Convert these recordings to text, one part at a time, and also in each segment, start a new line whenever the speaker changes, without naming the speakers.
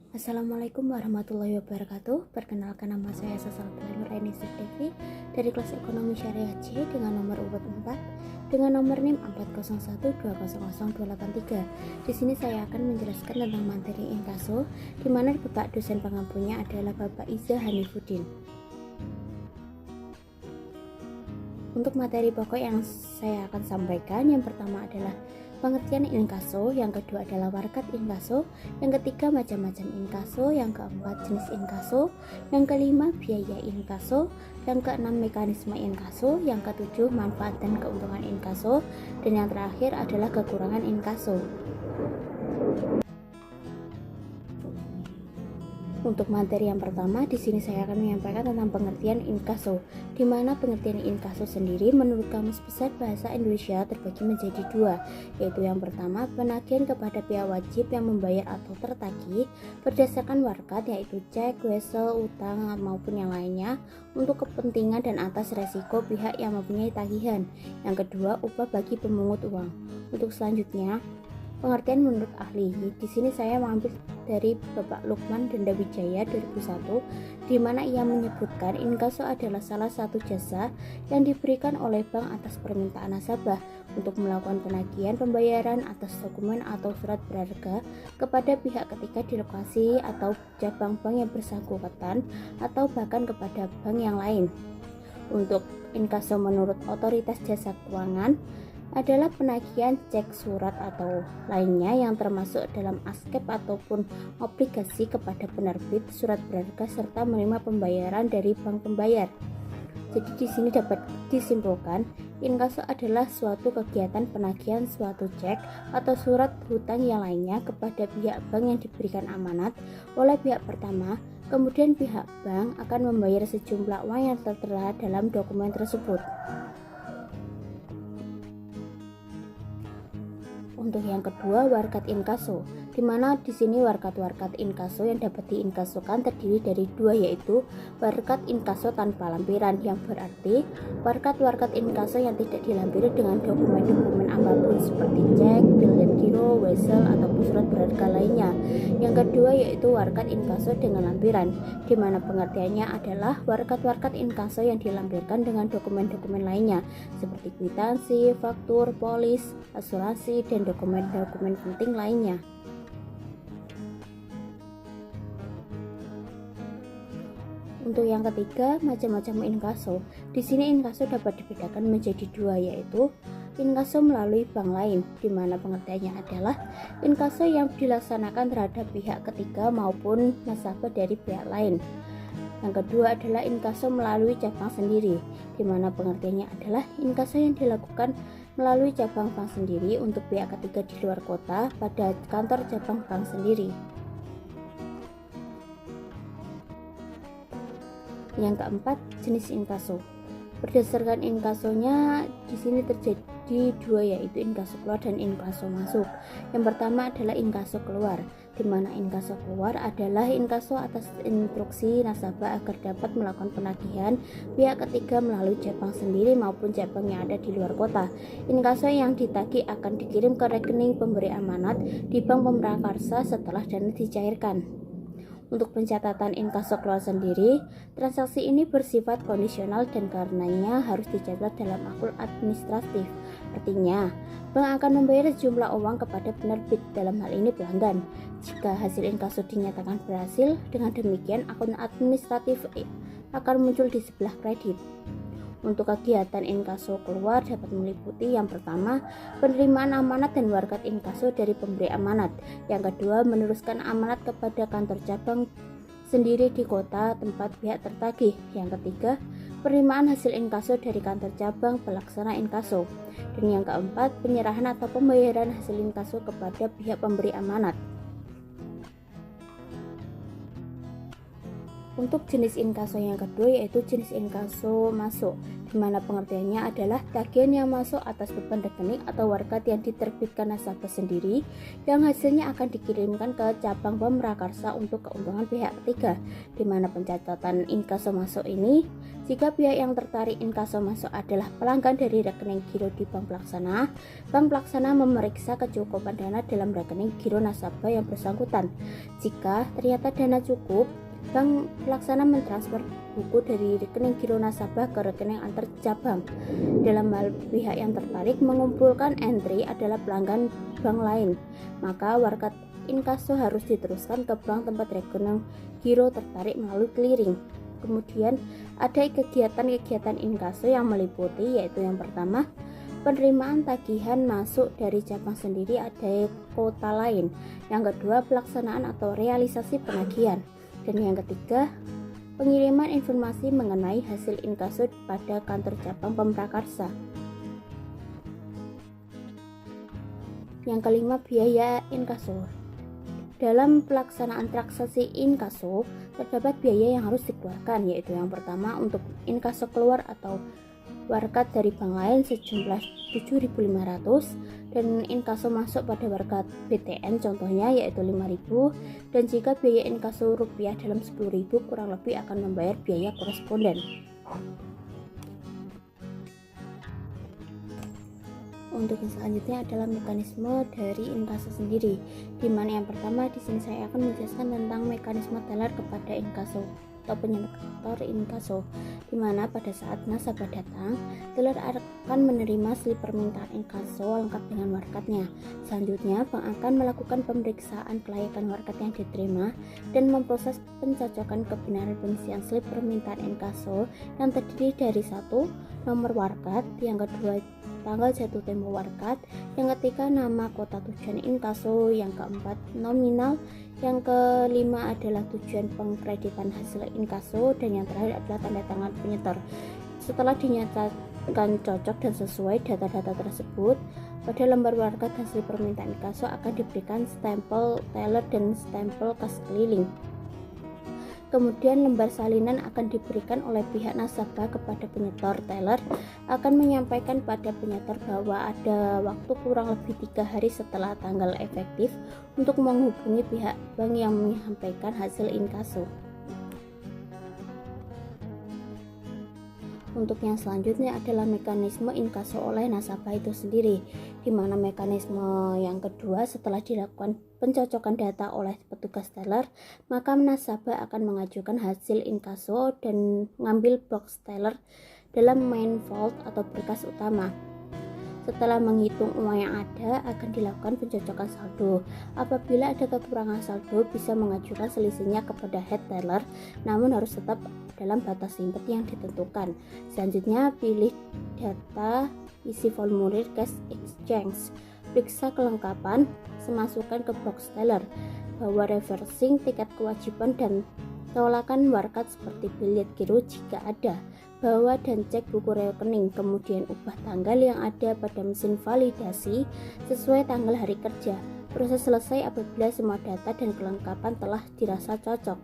Assalamualaikum warahmatullahi wabarakatuh. Perkenalkan, nama saya Sasalatilah Nurainisa Devi dari kelas Ekonomi Syariah C dengan nomor urut 4 dengan nomor NIM 401200283. Di sini saya akan menjelaskan tentang materi inkaso, di mana Bapak dosen pengampunya adalah Bapak Iza Hanifuddin. Untuk materi pokok yang saya akan sampaikan, yang pertama adalah pengertian inkaso, yang kedua adalah warkat inkaso, yang ketiga macam-macam inkaso, yang keempat jenis inkaso, yang kelima biaya inkaso, yang keenam mekanisme inkaso, yang ketujuh manfaat dan keuntungan inkaso, dan yang terakhir adalah kekurangan inkaso. Untuk materi yang pertama, di sini saya akan menyampaikan tentang pengertian inkaso, di mana pengertian inkaso sendiri menurut Kamus Besar Bahasa Indonesia terbagi menjadi dua, yaitu yang pertama penagihan kepada pihak wajib yang membayar atau tertagih berdasarkan warkat, yaitu cek, wesel, utang maupun yang lainnya untuk kepentingan dan atas resiko pihak yang mempunyai tagihan. Yang kedua, upah bagi pemungut uang. Untuk selanjutnya, pengertian menurut ahli. Di sini saya mengambil dari Bapak Lukman Dendawijaya 2001, di mana ia menyebutkan inkaso adalah salah satu jasa yang diberikan oleh bank atas permintaan nasabah untuk melakukan penagihan pembayaran atas dokumen atau surat berharga kepada pihak ketiga di lokasi atau cabang bank yang bersangkutan atau bahkan kepada bank yang lain. Untuk inkaso menurut Otoritas Jasa Keuangan adalah penagihan cek, surat atau lainnya yang termasuk dalam askep ataupun obligasi kepada penerbit surat berharga serta menerima pembayaran dari bank pembayar. Jadi di sini dapat disimpulkan, inkaso adalah suatu kegiatan penagihan suatu cek atau surat hutang yang lainnya kepada pihak bank yang diberikan amanat oleh pihak pertama, kemudian pihak bank akan membayar sejumlah uang yang tertera dalam dokumen tersebut. Untuk yang kedua, warkat inkaso, di mana di sini warkat inkaso yang dapat diinkasokan terdiri dari dua, yaitu warkat inkaso tanpa lampiran, yang berarti warkat inkaso yang tidak dilampiri dengan dokumen-dokumen apapun seperti cek, bil dan giro, wesel ataupun surat berharga lainnya. Yang kedua yaitu warkat inkaso dengan lampiran, di mana pengertiannya adalah warkat inkaso yang dilampirkan dengan dokumen-dokumen lainnya seperti kwitansi, faktur, polis, asuransi, dan dokumen-dokumen penting lainnya. Untuk yang ketiga, macam-macam inkaso. Di sini inkaso dapat dibedakan menjadi dua, yaitu inkaso melalui bank lain, di mana pengertiannya adalah inkaso yang dilaksanakan terhadap pihak ketiga maupun nasabah dari pihak lain. Yang kedua adalah inkaso melalui cabang sendiri, di mana pengertiannya adalah inkaso yang dilakukan melalui cabang bank sendiri untuk pihak ketiga di luar kota pada kantor cabang bank sendiri. Yang keempat, jenis inkaso. Berdasarkan inkasonya di sini terjadi dua, yaitu inkaso keluar dan inkaso masuk. Yang pertama adalah inkaso keluar, di mana inkaso keluar adalah inkaso atas instruksi nasabah agar dapat melakukan penagihan pihak ketiga melalui cabang sendiri maupun cabang yang ada di luar kota. Inkaso yang ditagih akan dikirim ke rekening pemberi amanat di bank pemrakarsa setelah dana dicairkan. Untuk pencatatan inkaso keluar sendiri, transaksi ini bersifat kondisional dan karenanya harus dicatat dalam akun administratif. Artinya, bank akan membayar sejumlah uang kepada penerbit, dalam hal ini pelanggan. Jika hasil inkaso dinyatakan berhasil, dengan demikian akun administratif akan muncul di sebelah kredit. Untuk kegiatan inkaso keluar dapat meliputi yang pertama, penerimaan amanat dan warkat inkaso dari pemberi amanat. Yang kedua, meneruskan amanat kepada kantor cabang sendiri di kota tempat pihak tertagih. Yang ketiga, penerimaan hasil inkaso dari kantor cabang pelaksana inkaso. Dan yang keempat, penyerahan atau pembayaran hasil inkaso kepada pihak pemberi amanat. Untuk jenis inkaso yang kedua yaitu jenis inkaso masuk, di mana pengertiannya adalah tagihan yang masuk atas beban rekening atau warkat yang diterbitkan nasabah sendiri yang hasilnya akan dikirimkan ke cabang bank prakarsa untuk keuntungan pihak ketiga, di mana pencatatan inkaso masuk ini jika pihak yang tertarik inkaso masuk adalah pelanggan dari rekening giro di bank pelaksana memeriksa kecukupan dana dalam rekening giro nasabah yang bersangkutan. Jika ternyata dana cukup, bank pelaksana mentransfer buku dari rekening giro nasabah ke rekening antar cabang. Dalam hal pihak yang tertarik mengumpulkan entry adalah pelanggan bank lain, maka warkat inkaso harus diteruskan ke bank tempat rekening giro tertarik melalui clearing. Kemudian ada kegiatan-kegiatan inkaso yang meliputi, yaitu yang pertama, penerimaan tagihan masuk dari cabang sendiri ada kota lain. Yang kedua, pelaksanaan atau realisasi penagihan. Dan yang ketiga, pengiriman informasi mengenai hasil inkaso pada kantor cabang pemprakarsa. Yang kelima, biaya inkaso. Dalam pelaksanaan transaksi inkaso, terdapat biaya yang harus dikeluarkan, yaitu yang pertama untuk inkaso keluar atau warkat dari bank lain sejumlah 7.500 dan inkaso masuk pada warkat BTN contohnya yaitu 5.000, dan jika biaya inkaso rupiah dalam 10.000 kurang lebih akan membayar biaya koresponden. Untuk yang selanjutnya adalah mekanisme dari inkaso sendiri, di mana yang pertama di sini saya akan menjelaskan tentang mekanisme teller kepada inkaso atau penyetor inkaso, di mana pada saat nasabah datang, teller akan menerima slip permintaan inkaso lengkap dengan warkatnya. Selanjutnya, bank akan melakukan pemeriksaan kelayakan warkat yang diterima dan memproses pencocokan kebenaran pengisian slip permintaan inkaso yang terdiri dari satu, nomor warkat, yang kedua tanggal jatuh tempo warkat, yang ketiga nama kota tujuan inkaso, yang keempat nominal, yang kelima adalah tujuan pengkreditan hasil inkaso, dan yang terakhir adalah tanda tangan penyetor. Setelah dinyatakan cocok dan sesuai data-data tersebut, pada lembar warkat hasil permintaan inkaso akan diberikan stempel teller dan stempel kas keliling. Kemudian lembar salinan akan diberikan oleh pihak nasabah kepada penyetor. Teller akan menyampaikan pada penyetor bahwa ada waktu kurang lebih 3 hari setelah tanggal efektif untuk menghubungi pihak bank yang menyampaikan hasil inkaso. Untuk yang selanjutnya adalah mekanisme inkaso oleh nasabah itu sendiri, di mana mekanisme yang kedua setelah dilakukan pencocokan data oleh petugas teller, maka nasabah akan mengajukan hasil inkaso dan mengambil box teller dalam main vault atau berkas utama. Setelah menghitung uang yang ada, akan dilakukan pencocokan saldo. Apabila ada kekurangan saldo, bisa mengajukan selisihnya kepada head teller, namun harus tetap dalam batas limit yang ditentukan. Selanjutnya, pilih data isi formulir cash exchange. Periksa kelengkapan, semasukkan ke box teller, bawa reversing tiket kewajiban dan tolakan warkat seperti bilet giro jika ada, bawa dan cek buku rekening, kemudian ubah tanggal yang ada pada mesin validasi sesuai tanggal hari kerja. Proses selesai apabila semua data dan kelengkapan telah dirasa cocok.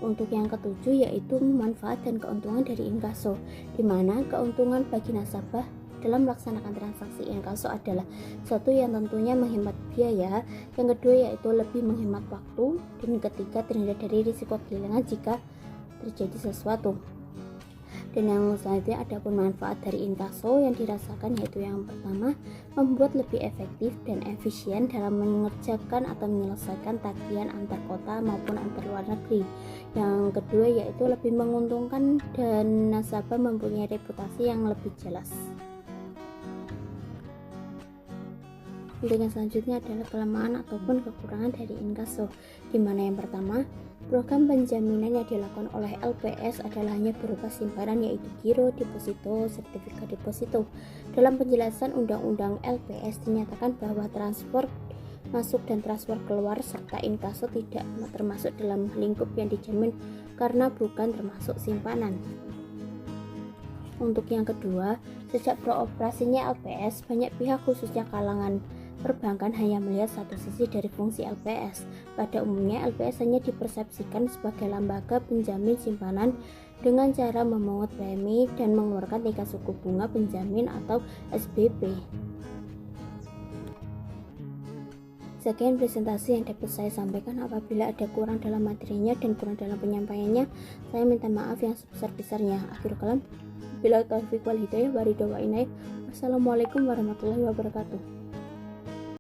Untuk yang ketujuh yaitu manfaat dan keuntungan dari inkaso, di mana keuntungan bagi nasabah dalam melaksanakan transaksi inkaso adalah satu, yang tentunya menghemat biaya, yang kedua yaitu lebih menghemat waktu, dan yang ketiga terhindar dari risiko kehilangan jika terjadi sesuatu. Dan yang selanjutnya ada pun manfaat dari inkaso yang dirasakan, yaitu yang pertama, membuat lebih efektif dan efisien dalam mengerjakan atau menyelesaikan tagihan antar kota maupun antar luar negeri. Yang kedua yaitu lebih menguntungkan dan nasabah mempunyai reputasi yang lebih jelas. Untuk yang selanjutnya adalah kelemahan ataupun kekurangan dari inkaso, di mana yang pertama, program penjaminan yang dilakukan oleh LPS adalah hanya berupa simpanan, yaitu giro, deposito, sertifikat deposito. Dalam penjelasan Undang-Undang LPS dinyatakan bahwa transfer masuk dan transfer keluar serta inkaso tidak termasuk dalam lingkup yang dijamin karena bukan termasuk simpanan. Untuk yang kedua, sejak beroperasinya LPS, banyak pihak khususnya kalangan Perbankan hanya melihat satu sisi dari fungsi LPS. Pada umumnya, LPS hanya dipersepsikan sebagai lembaga penjamin simpanan dengan cara memungut premi dan mengeluarkan tingkat suku bunga penjamin atau SBP. Sekian presentasi yang dapat saya sampaikan. Apabila ada kurang dalam materinya dan kurang dalam penyampaiannya, saya minta maaf yang sebesar-besarnya. Akhirul kalam, bila taufiq wal hidayah, waridha wa inayah. Wassalamualaikum warahmatullahi wabarakatuh.